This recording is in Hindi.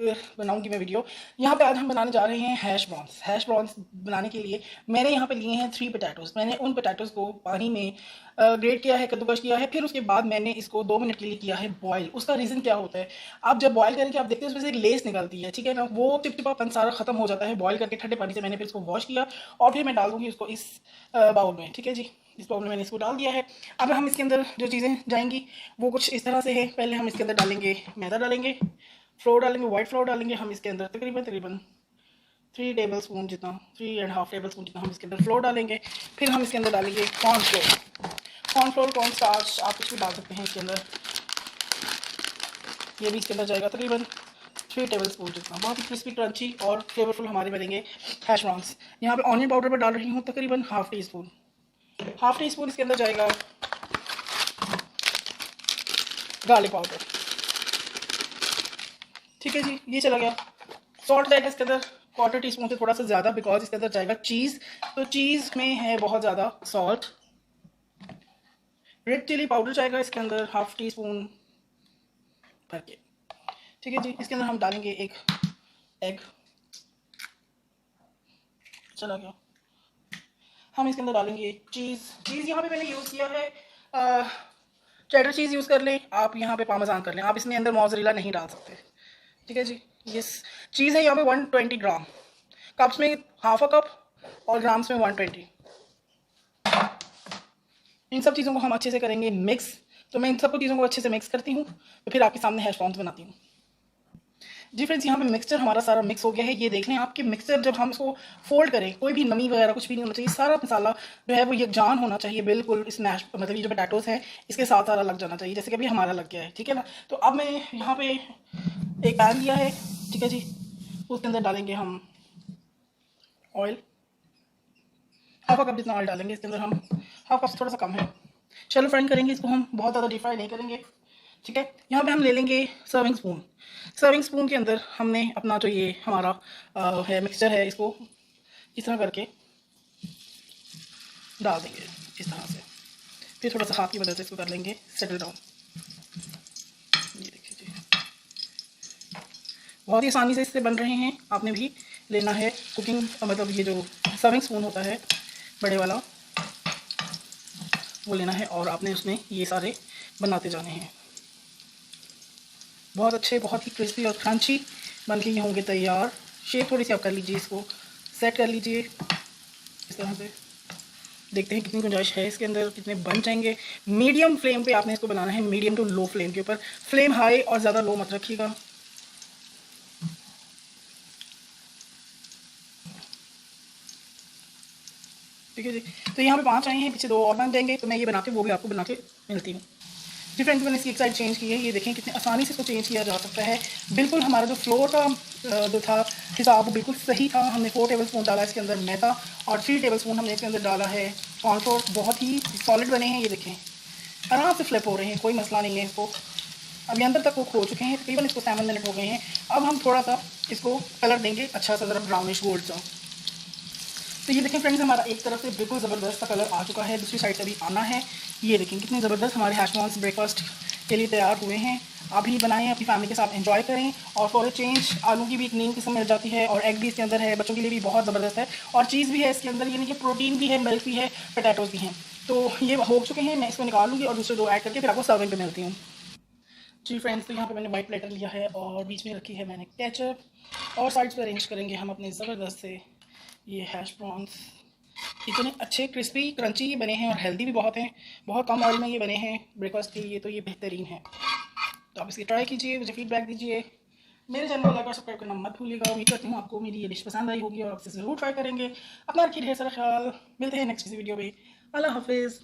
बनाऊंगी मैं वीडियो। यहाँ पे आज हम बनाने जा रहे हैं हैश ब्राउन्स। हैश ब्राउन्स बनाने के लिए मैंने यहाँ पे लिए हैं 3 पोटैटोज़। मैंने उन पोटैटोज़ को पानी में ग्रेट किया है, कद्दूकस किया है, फिर उसके बाद मैंने इसको 2 मिनट के लिए किया है बॉयल। उसका रीज़न क्या होता है, आप जब बॉयल करके आप देखते हैं उसमें से एक लेस निकलती है, ठीक है ना, वो टिपटिपापन सारा खत्म हो जाता है बॉयल करके ठंडे पानी से। मैंने फिर इसको वॉश किया और फिर मैं डाल दूँगी उसको इस बाउल में, ठीक है जी। इस बाउल में मैंने इसको डाल दिया है। अब हम इसके अंदर जो चीज़ें जाएंगी वो कुछ इस तरह से है। पहले हम इसके अंदर डालेंगे मैदा, डालेंगे फ्लोर, डालेंगे वाइट फ्लोर, डालेंगे हम इसके अंदर तकरीबन 3 टेबल स्पून जितना, 3.5 टेबल स्पून जितना हम इसके अंदर फ्लोर डालेंगे। फिर हम इसके अंदर डालेंगे कॉर्न फ्लोर, कॉर्न स्टार्च, आप कुछ भी डाल सकते हैं इसके अंदर। ये भी इसके अंदर जाएगा तकरीबन 3 टेबल स्पून जितना। बहुत ही क्रिस्पी, क्रंची और फ्लेवरफुल हमारे बनेंगे हैश ब्राउन्स। यहाँ पे ऑनियन पाउडर पर डाल रही हूँ तकरीबन हाफ टी स्पून इसके अंदर जाएगा गार्लिक पाउडर, ठीक है जी, ये चला गया। सॉल्ट जाएगा इसके अंदर 1/4 टी स्पून से थोड़ा सा ज़्यादा, बिकॉज इसके अंदर जाएगा चीज़, तो चीज़ में है बहुत ज़्यादा सॉल्ट। रेड चिली पाउडर जाएगा इसके अंदर हाफ टी स्पून भर के, ठीक है जी। इसके अंदर हम डालेंगे एक एग, चला गया। हम इसके अंदर डालेंगे चीज़ यहाँ पे मैंने यूज़ किया है चेडर चीज़ यूज़ कर लें आप, यहाँ पे पार्मेजान कर लें आप, इसमें अंदर मोज़रेला नहीं डाल सकते, ठीक है जी। ये चीज़ है यहाँ पे 120 ग्राम, कप्स में हाफ अ कप और ग्राम्स में 120। इन सब चीज़ों को हम अच्छे से करेंगे मिक्स। तो मैं इन सब चीज़ों को अच्छे से मिक्स करती हूँ, तो फिर आपके सामने हैश ब्राउन्स बनाती हूँ। जी फ्रेंड्स, यहाँ पे मिक्सचर हमारा सारा मिक्स हो गया है। ये देख लें आपके मिक्सचर जब हम इसको फोल्ड करें, कोई भी नमी वगैरह कुछ भी नहीं होना चाहिए। सारा मसाला जो है वो यकजान होना चाहिए बिल्कुल। इस मैश मतलब ये जो पोटैटोज़ हैं इसके साथ सारा लग जाना चाहिए, जैसे कि अभी हमारा लग गया है, ठीक है ना। तो अब मैं यहाँ पे एक पैन लिया है, ठीक है जी। उसके अंदर डालेंगे हम ऑयल, हाफ कप जितना ऑयल डालेंगे इसके अंदर हम। हाफ कप थोड़ा सा कम है। चलो फ्राई करेंगे इसको हम, बहुत ज़्यादा डीप फ्राई नहीं करेंगे, ठीक है। यहाँ पे हम ले लेंगे सर्विंग स्पून के अंदर हमने अपना जो ये हमारा है मिक्सचर है, इसको इस तरह करके डाल देंगे इस तरह से। फिर थोड़ा सा हाथ की मदद से इसको कर लेंगे सेटल डाउन। ये देखिए जी, बहुत ही आसानी से इससे बन रहे हैं। आपने भी लेना है कुकिंग मतलब ये जो सर्विंग स्पून होता है बड़े वाला, वो लेना है और आपने उसमें ये सारे बनाते जाने हैं। बहुत अच्छे, बहुत ही क्रिस्पी और क्रंची बन के ये होंगे तैयार। शेप थोड़ी सी आप कर लीजिए, इसको सेट कर लीजिए इस तरह से। देखते हैं कितनी गुंजाइश है इसके अंदर, कितने बन जाएंगे। मीडियम फ्लेम पे आपने इसको बनाना है, मीडियम टू लो फ्लेम के ऊपर। फ्लेम हाई और ज़्यादा लो मत रखिएगा। ठीक है जी। तो यहाँ पे 5 आए हैं, पीछे 2 और बन जाएंगे, तो मैं ये बना के वो भी आपको बना के मिलती हूँ। जी फ्रेंड्स, मैंने इसकी एक साइड चेंज की है। ये देखें कितनी आसानी से इसको चेंज किया जा सकता है। बिल्कुल हमारा जो फ्लोर का जो था हिसाब वो बिल्कुल सही था। हमने 4 टेबल स्पून डाला इसके अंदर मैदा और 3 टेबल स्पून हमने इसके अंदर डाला है कॉर्नफ्लोर। बहुत ही सॉलिड बने हैं, ये देखें आराम से फ्लिप हो रहे हैं, कोई मसला नहीं है इसको। अभी अंदर तक वो खो चुके हैं, तकरीबन इसको 7 मिनट हो गए हैं। अब हम थोड़ा सा इसको कलर देंगे अच्छा सा, ज़रा ब्राउनिश गोल्ड सा। तो ये देखें फ्रेंड्स, हमारा एक तरफ से बिल्कुल ज़बरदस्त सा कलर आ चुका है, दूसरी साइड से भी आना है। ये देखें कितने ज़बरदस्त हमारे हैश ब्राउन्स ब्रेकफास्ट के लिए तैयार हुए हैं। आप भी बनाएं, अपनी फैमिली के साथ एंजॉय करें। और फॉर ए चेंज आलू की भी एक नई किस्म मिल जाती है और एग भी इसके अंदर है, बच्चों के लिए भी बहुत ज़बरदस्त है। और चीज़ भी है इसके अंदर, यानी कि प्रोटीन भी है, मिल्क भी है, पोटैटोज़ भी हैं। तो ये हो चुके हैं, मैं इसको निकाल लूँगी और दूसरे 2 ऐड करके फिर आपको सर्विंग पे मिलती हूँ। जी फ्रेंड्स, तो यहाँ पे मैंने वाइट प्लेटर लिया है और बीच में रखी है मैंने केचप और साइड्स पे अरेंज करेंगे हम अपने ज़बरदस्त से ये हैश ब्राउन्स। इतने अच्छे क्रिस्पी क्रंची बने हैं और हेल्दी भी बहुत हैं। बहुत कम ऑयल में ये बने हैं ब्रेकफास्ट के लिए, तो ये बेहतरीन है। तो आप इसकी ट्राई कीजिए, मुझे फीडबैक दीजिए। मेरे चैनल को लाइक और सब्सक्राइब करना मत भूलिएगा। उम्मीद करती हूँ आपको मेरी ये डिश पसंद आई होगी और आप इसे ज़रूर ट्राई करेंगे। अपना रखिए ढेर सारा ख्याल। मिलते हैं नेक्स्ट वीडियो में। अल्लाह हाफिज़।